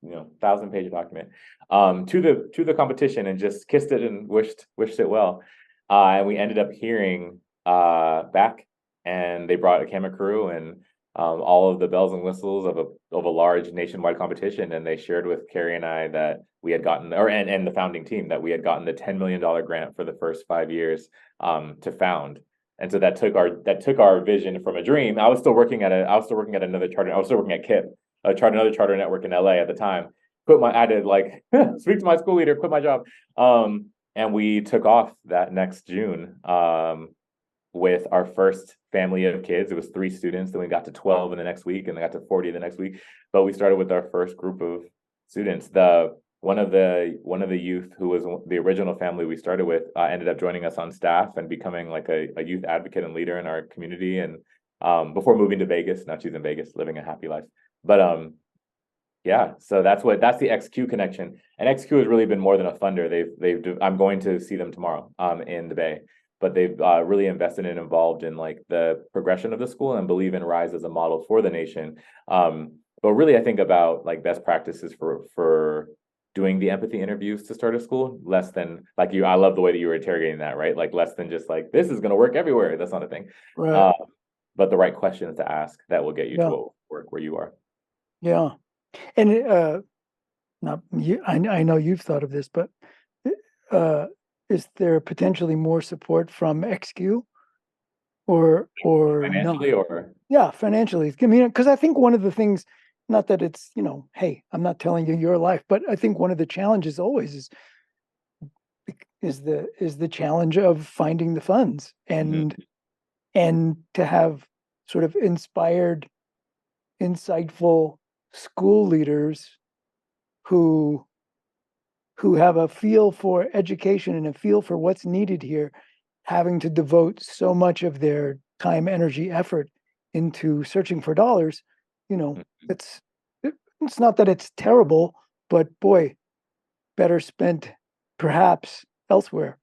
1,000-page document, to the competition, and just kissed it and wished it well. And we ended up hearing back, and they brought a camera crew and all of the bells and whistles of a large nationwide competition, and they shared with Kari and I that we had gotten, and the founding team, that we had gotten the $10 million grant for the first 5 years to found. And so that took our vision from a dream. I was still working at another charter. I was still working at KIP, another charter network in LA at the time. I had to, like, speak to my school leader, quit my job. And we took off that next June with our first family of kids. It was 3 students, then we got to 12 in the next week, and then got to 40 the next week. But we started with our first group of students. One of the youth who was the original family we started with ended up joining us on staff and becoming, like, a youth advocate and leader in our community. And before moving to Vegas, now she's in Vegas living a happy life. But yeah, so that's the XQ connection. And XQ has really been more than a funder. I'm going to see them tomorrow in the Bay, but they've really invested and involved in, like, the progression of the school, and believe in Rise as a model for the nation. But really, I think about, like, best practices for doing the empathy interviews to start a school, less than, like, I love the way that you were interrogating that, right? Like, less than just like, this is going to work everywhere. That's not a thing. Right. But the right questions to ask that will get you Yeah. to a work where you are. Yeah. And not you, I know you've thought of this, but is there potentially more support from XQ or Financially, not? or Yeah, financially. I mean, because I think one of the things, not that it's, hey, I'm not telling you your life, but I think one of the challenges always is the challenge of finding the funds, and to have sort of inspired, insightful school leaders who have a feel for education and a feel for what's needed here, having to devote so much of their time, energy, effort into searching for dollars. It's it's not that it's terrible, but boy, better spent perhaps elsewhere.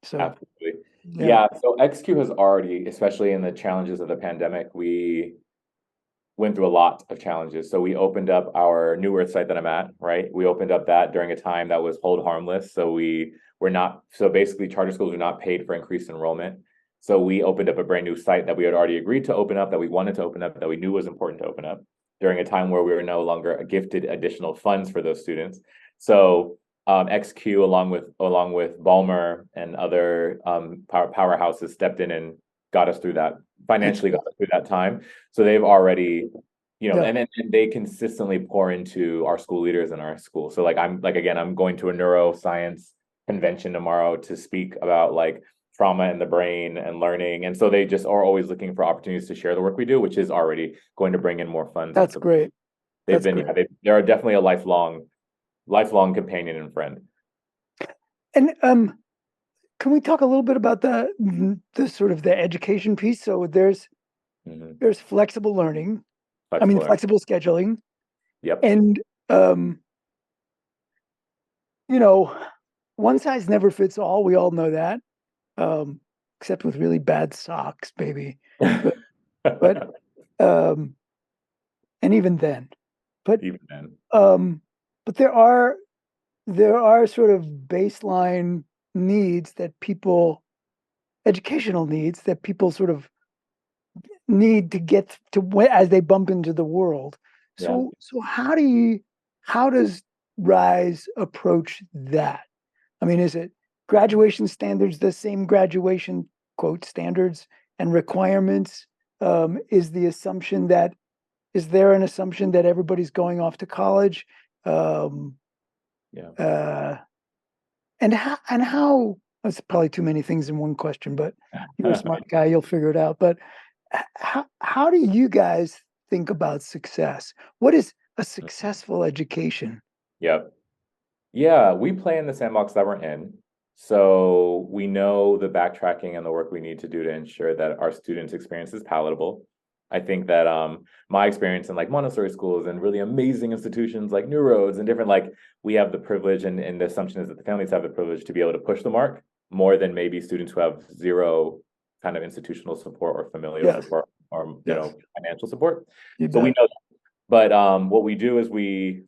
So Absolutely. yeah. Yeah. So XQ has already, especially in the challenges of the pandemic, we went through a lot of challenges. So we opened up our New Earth site that I'm at, right? We opened up that during a time that was hold harmless. So basically charter schools are not paid for increased enrollment. So we opened up a brand new site that we had already agreed to open up, that we wanted to open up, that we knew was important to open up during a time where we were no longer gifted additional funds for those students. So XQ, along with Balmer and other powerhouses, stepped in and got us through that, financially got us through that time. So they've already, and they consistently pour into our school leaders in our school. So I'm going to a neuroscience convention tomorrow to speak about trauma in the brain and learning. And so they just are always looking for opportunities to share the work we do, which is already going to bring in more funds. That's great. They're definitely a lifelong companion and friend. And can we talk a little bit about the sort of the education piece? So there's flexible learning. Flexible scheduling. Yep. And one size never fits all. We all know that. Except with really bad socks, baby. But and even then. But there are sort of baseline needs that educational needs that people sort of need to get to as they bump into the world. So how does RISE approach that? I mean, is it graduation standards, the same graduation quote standards and requirements? Is there an assumption that everybody's going off to college? And how that's probably too many things in one question, but you're a smart guy, you'll figure it out. But how do you guys think about success? What is a successful education? Yep. Yeah, we play in the sandbox that we're in. So we know the backtracking and the work we need to do to ensure that our students' experience is palatable. I think that my experience in Montessori schools and really amazing institutions like New Roads and different, we have the privilege, and the assumption is that the families have the privilege to be able to push the mark more than maybe students who have zero kind of institutional support or familial support or financial support. So we know that. But what we do is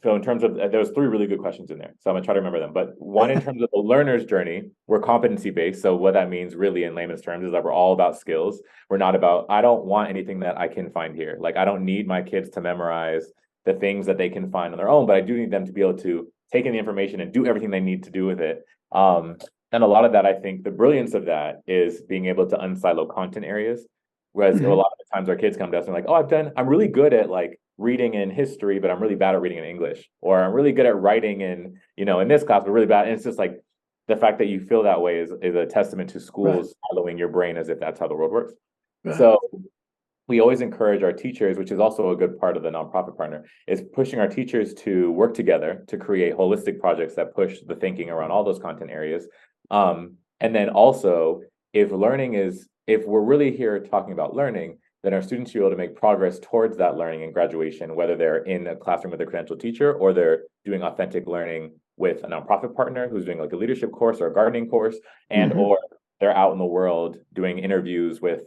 so in terms of, there's 3 really good questions in there, so I'm gonna try to remember them. But one, in terms of the learner's journey, we're competency-based. So what that means really in layman's terms is that we're all about skills. We're not about, I don't want anything that I can find here. I don't need my kids to memorize the things that they can find on their own, but I do need them to be able to take in the information and do everything they need to do with it. And a lot of that, I think the brilliance of that is being able to unsilo content areas. Whereas a lot of the times our kids come to us and like, I'm really good at reading in history, but I'm really bad at reading in English, or I'm really good at writing in this class, but really bad. And it's just the fact that you feel that way is a testament to schools following your brain as if that's how the world works. So we always encourage our teachers, which is also a good part of the nonprofit partner, is pushing our teachers to work together to create holistic projects that push the thinking around all those content areas. And then also, if we're really here talking about learning, then our students should be able to make progress towards that learning and graduation, whether they're in a classroom with a credentialed teacher or they're doing authentic learning with a nonprofit partner who's doing a leadership course or a gardening course, and or they're out in the world doing interviews with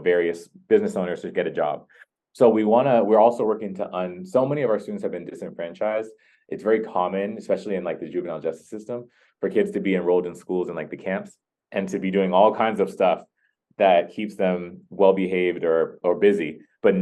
various business owners to get a job. So we're also working so many of our students have been disenfranchised. It's very common, especially in the juvenile justice system, for kids to be enrolled in schools in the camps and to be doing all kinds of stuff that keeps them well behaved or busy, but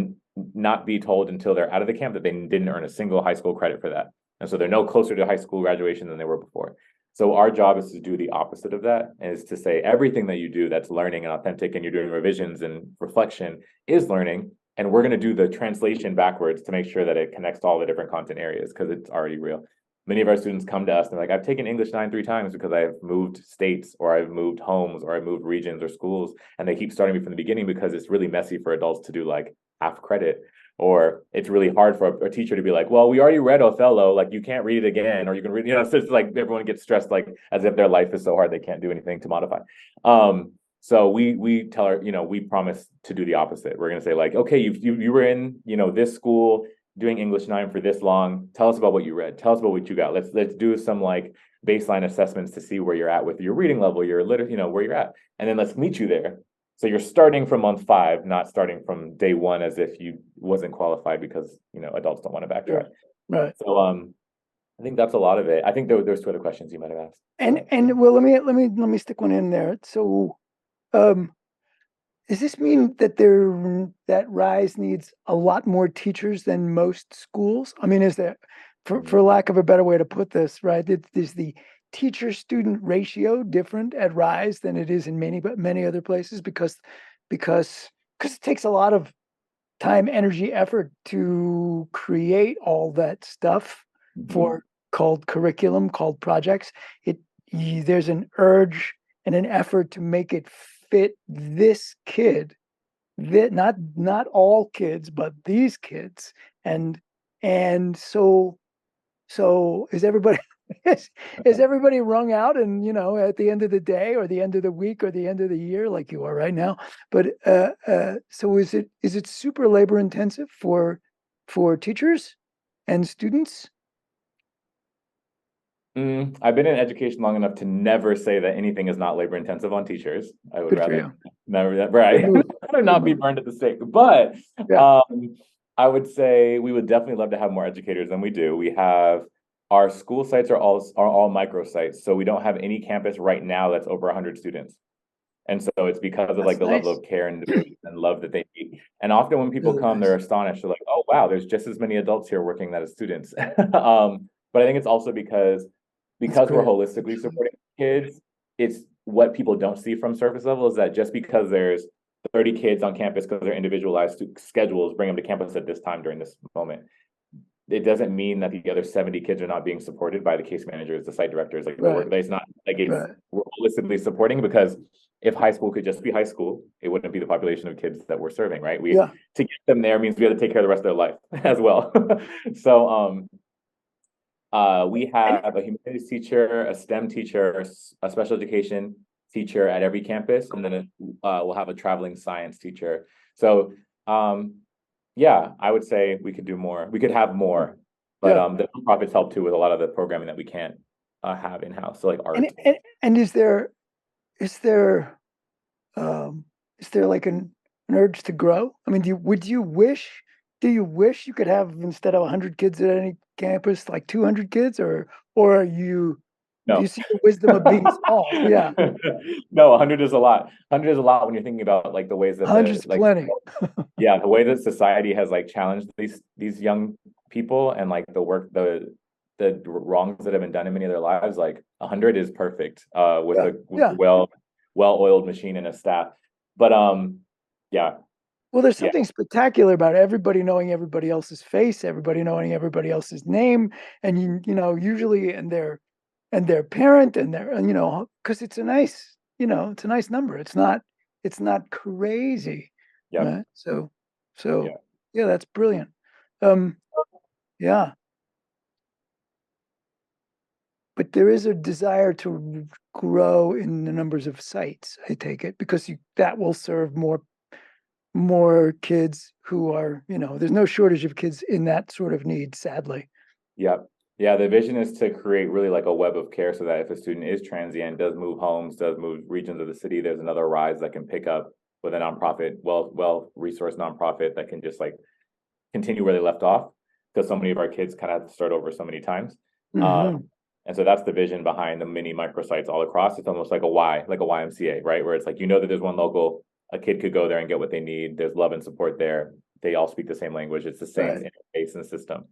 not be told until they're out of the camp that they didn't earn a single high school credit for that. And so they're no closer to high school graduation than they were before. So our job is to do the opposite of that, and is to say everything that you do that's learning and authentic and you're doing revisions and reflection is learning. And we're going to do the translation backwards to make sure that it connects to all the different content areas because it's already real. Many of our students come to us and they're like, I've taken English 9 3 times because I've moved states or I've moved homes or I've moved regions or schools. And they keep starting me from the beginning because it's really messy for adults to do half credit. Or it's really hard for a teacher to be like, well, we already read Othello, you can't read it again, or you can read, so it's everyone gets stressed as if their life is so hard they can't do anything to modify. So we tell we promise to do the opposite. We're going to say okay, you were in, this school doing English 9 for this long. Tell us about what you read. Tell us about what you got. Let's do some baseline assessments to see where you're at with your reading level, your literacy, where you're at. And then let's meet you there. So you're starting from month 5, not starting from day 1 as if you wasn't qualified because, adults don't want to backtrack. Right. So I think that's a lot of it. I think there's 2 other questions you might have asked. And well, let me stick one in there. So does this mean that that Rise needs a lot more teachers than most schools? I mean, is there, for lack of a better way to put this, right? Is the teacher-student ratio different at Rise than it is in many other places because it takes a lot of time, energy, effort to create all that stuff for called curriculum, called projects. There's an urge and an effort to make it fit this kid, that not all kids, but these kids. And so is everybody is everybody wrung out, and at the end of the day or the end of the week or the end of the year, like you are right now? But so is it super labor intensive for teachers and students? I've been in education long enough to never say that anything is not labor intensive on teachers. I would Good for rather you. never that, Good right? move. Rather not Good be move. burned at the stake. But Yeah. I would say we would definitely love to have more educators than we do. We have our school sites are all micro sites, so we don't have any campus right now that's over 100 students. And so it's because of like That's the level nice. of care and devotion and love that they need. And often when people Really come, they're nice. astonished. They're like, "Oh wow, there's just as many adults here working that as students." But I think it's also That's because we're great. holistically supporting kids. It's what people don't see from surface level is that just because there's 30 kids on campus because they're individualized schedules bring them to campus at this time during this moment, it doesn't mean that the other 70 kids are not being supported by the case managers, the site directors, like the Right. work. It's not like it's Right. we're holistically supporting, because if high school could just be high school, it wouldn't be the population of kids that we're serving, right? We Yeah. To get them there means we have to take care of the rest of their life as well. So we And have a humanities teacher, a STEM teacher, a special education teacher at every campus, and then we'll have a traveling science teacher. So yeah, I would say we could do more. We could have more, but yeah. the nonprofits help too with a lot of the programming that we can't have in house. So like And art. and is there um is there like an urge to grow? I mean, do you wish you could have, instead of 100 kids at any campus, like 200 kids, or do you No. see the wisdom of being small? Yeah. No, 100 is a lot. 100 is a lot when you're thinking about like the ways that 100's plenty. yeah, the way that society has like challenged these young people and like the wrongs that have been done in many of their lives. Like 100 is perfect with Yeah. a Yeah. well-oiled machine and a staff. But yeah, Well, there's yeah, something spectacular about everybody knowing everybody else's face, everybody knowing everybody else's name, and usually and their parent and because it's a nice number. It's not crazy, yeah, right? So yeah. yeah, that's brilliant. Um, yeah, but there is a desire to grow in the numbers of sites, I take it, because that will serve more kids who are, there's no shortage of kids in that sort of need, sadly. Yep. Yeah, the vision is to create really like a web of care so that if a student is transient, does move homes, does move regions of the city, there's another rise that can pick up with a nonprofit, well-resourced nonprofit that can just like continue where they left off, because so many of our kids kind of have to start over so many times. Hmm. And so that's the vision behind the mini microsites all across. It's almost like like a YMCA, right? Where it's like, that there's one local, a kid could go there and get what they need. There's love and support there. They all speak the same language. It's the same Right, interface and system.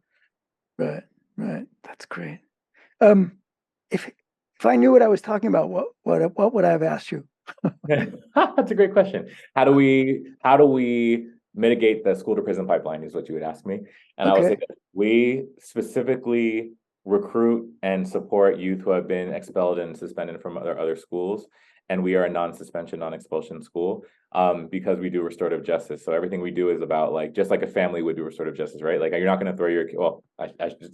right, right. That's great. Um, if I knew what I was talking about, what would I have asked you? That's a great question. How do we mitigate the school to prison pipeline is what you would ask me. And I would say Okay. that we specifically recruit and support youth who have been expelled and suspended from other schools. And we are a non-suspension, non-expulsion school because we do restorative justice. So everything we do is about like, just like a family would do restorative justice, right? Like you're not going to throw your, well,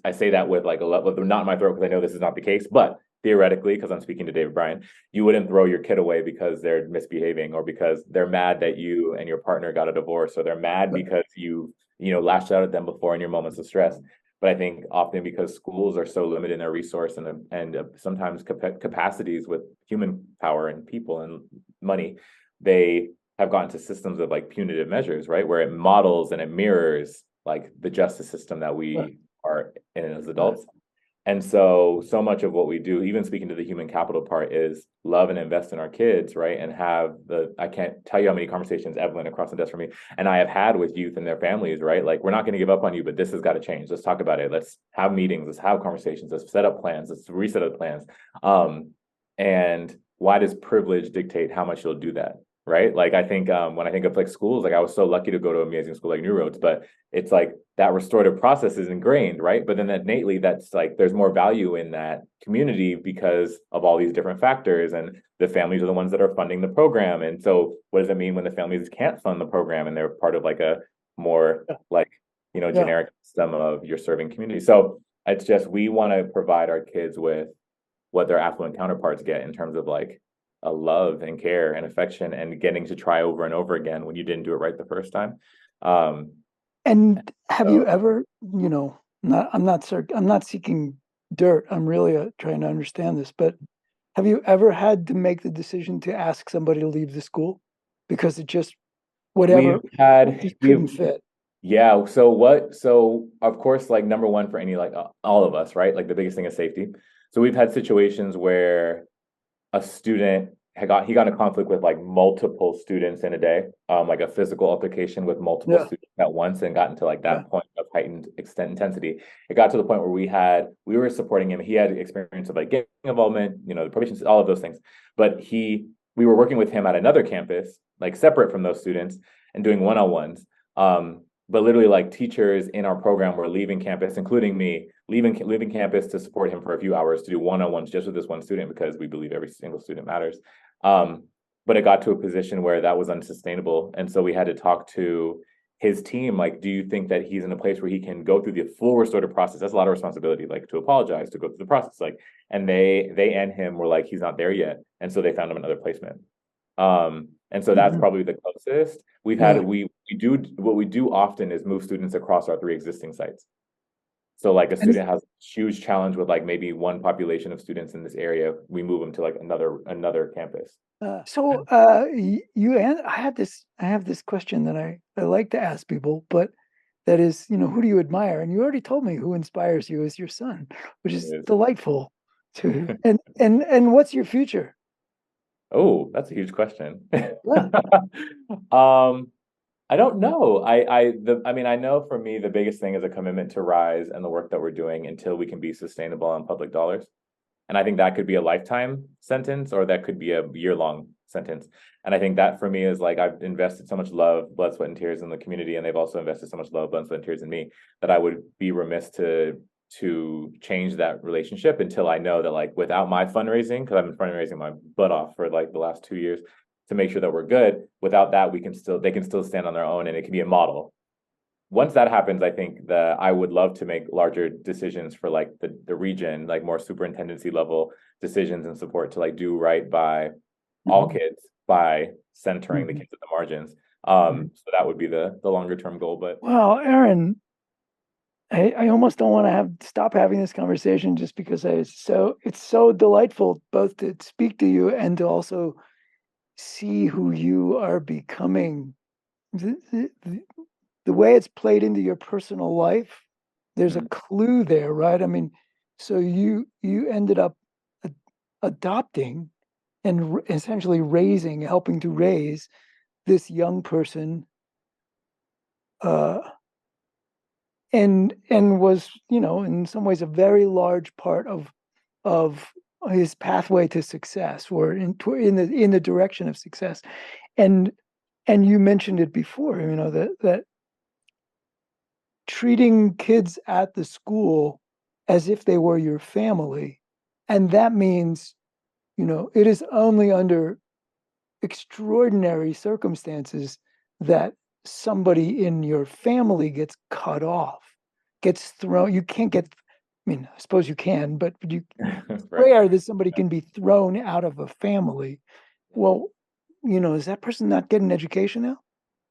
I say that with like a level, not in my throat because I know this is not the case, but theoretically, because I'm speaking to David Bryan, you wouldn't throw your kid away because they're misbehaving or because they're mad that you and your partner got a divorce, or they're mad Right. because you lashed out at them before in your moments of stress. But I think often because schools are so limited in their resource and sometimes capacities with human power and people and money, they have gotten to systems of like punitive measures, right? Where it models and it mirrors like the justice system that Right. we are in as Right. adults. And so much of what we do, even speaking to the human capital part, is love and invest in our kids, right? And I can't tell you how many conversations Evelyn across the desk for me and I have had with youth and their families, right? Like, we're not going to give up on you, but this has got to change. Let's talk about it. Let's have meetings. Let's have conversations. Let's set up plans. Let's reset the plans. And why does privilege dictate how much you'll do that? Right. Like, I think when I think of like schools, like, I was so lucky to go to an amazing school like New Roads, but it's like that restorative process is ingrained, right? But then innately, that's like, there's more value in that community because of all these different factors, and the families are the ones that are funding the program. And so what does it mean when the families can't fund the program and they're part of like a more like, Yeah. generic system of your serving community? So it's just, we want to provide our kids with what their affluent counterparts get in terms of like a love and care and affection, and getting to try over and over again when you didn't do it right the first time. And have you So ever, I'm not seeking dirt. I'm really trying to understand this, but have you ever had to make the decision to ask somebody to leave the school because it just, we've whatever, had just we've couldn't fit? Yeah. So of course, like, number one for any, like, all of us, right? Like, the biggest thing is safety. So we've had situations where a student he got in a conflict with like multiple students in a day, like a physical altercation with multiple Yeah. students at once, and gotten to like Yeah. that point of heightened extent intensity. It got to the point where we were supporting him. He had experience of like gang involvement, the probation, all of those things. But we were working with him at another campus, like separate from those students, and doing one-on-ones. But literally, like, teachers in our program were leaving campus, including me, leaving campus to support him for a few hours to do one-on-ones just with this one student, because we believe every single student matters. But it got to a position where that was unsustainable, and so we had to talk to his team. Like, do you think that he's in a place where he can go through the full restorative process? That's a lot of responsibility, like, to apologize, to go through the process, like. And they and him were like, he's not there yet, and so they found him another placement. And so that's Mhm. probably the closest we've had. Yeah. We do what we do often is move students across our 3 existing sites. So like, a And student has a huge challenge with like maybe one population of students in this area, we move them to like another campus. I have this question that I like to ask people, but that is, who do you admire? And you already told me who inspires you is your son, which It is is. delightful to. And what's your future? Oh, that's a huge question. Yeah. um, I don't know. I mean, I know for me, the biggest thing is a commitment to Rise and the work that we're doing until we can be sustainable on public dollars. And I think that could be a lifetime sentence, or that could be a year-long sentence. And I think that for me is like, I've invested so much love, blood, sweat, and tears in the community, and they've also invested so much love, blood, sweat, and tears in me, that I would be remiss to change that relationship until I know that, like, without my fundraising, because I've been fundraising my butt off for like the last 2 years to make sure that we're good. Without that, they can still stand on their own, and it can be a model. Once that happens, I think that I would love to make larger decisions for like the region, like more superintendency level decisions and support to like do right by all Mhm. kids by centering the Mhm. kids at the margins. Mhm. So that would be the longer term goal. But Well, Erin, I almost don't want to stop having this conversation just because it's so delightful both to speak to you and to also see who you are becoming. The way it's played into your personal life, there's a mm, clue there, right? I mean, so you ended up adopting and essentially helping to raise this young person, uh, and was, in some ways a very large part of his pathway to success, or in the direction of success. And you mentioned it before, that treating kids at the school as if they were your family. And that means, it is only under extraordinary circumstances that somebody in your family gets cut off, gets thrown. You can't get, I mean, I suppose you can, but right, rare that somebody can be thrown out of a family. Well, is that person not getting education now?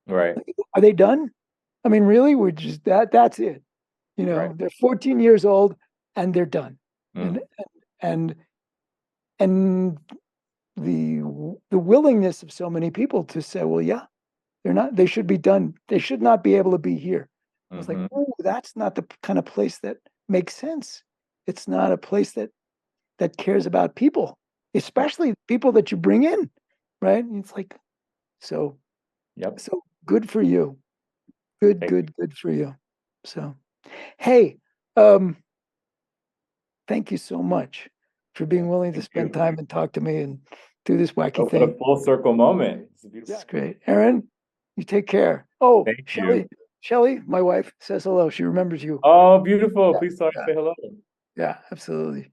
right, Are they done? I mean, really, we're just that's it. right. They're 14 years old and they're done. And Mm, and and the willingness of so many people to say, well, yeah, they should be done. They should not be able to be here. I was like, hmm oh, that's not the kind of place that makes sense. it's not a place that cares about people, especially people that you bring in, right? And it's like, so Yep. good for you. Good, Thank you. good, good for you. So, hey, um, thank you so much for being willing to Thank spend you. time and talk to me and do this wacky Oh, what a thing. full circle moment. It's a beautiful. It's great. Erin, you take care. Oh, Thank you. Shelly, my wife says hello. She remembers you. Oh, beautiful. Yeah, Please tell her to yeah, say hello. yeah, absolutely.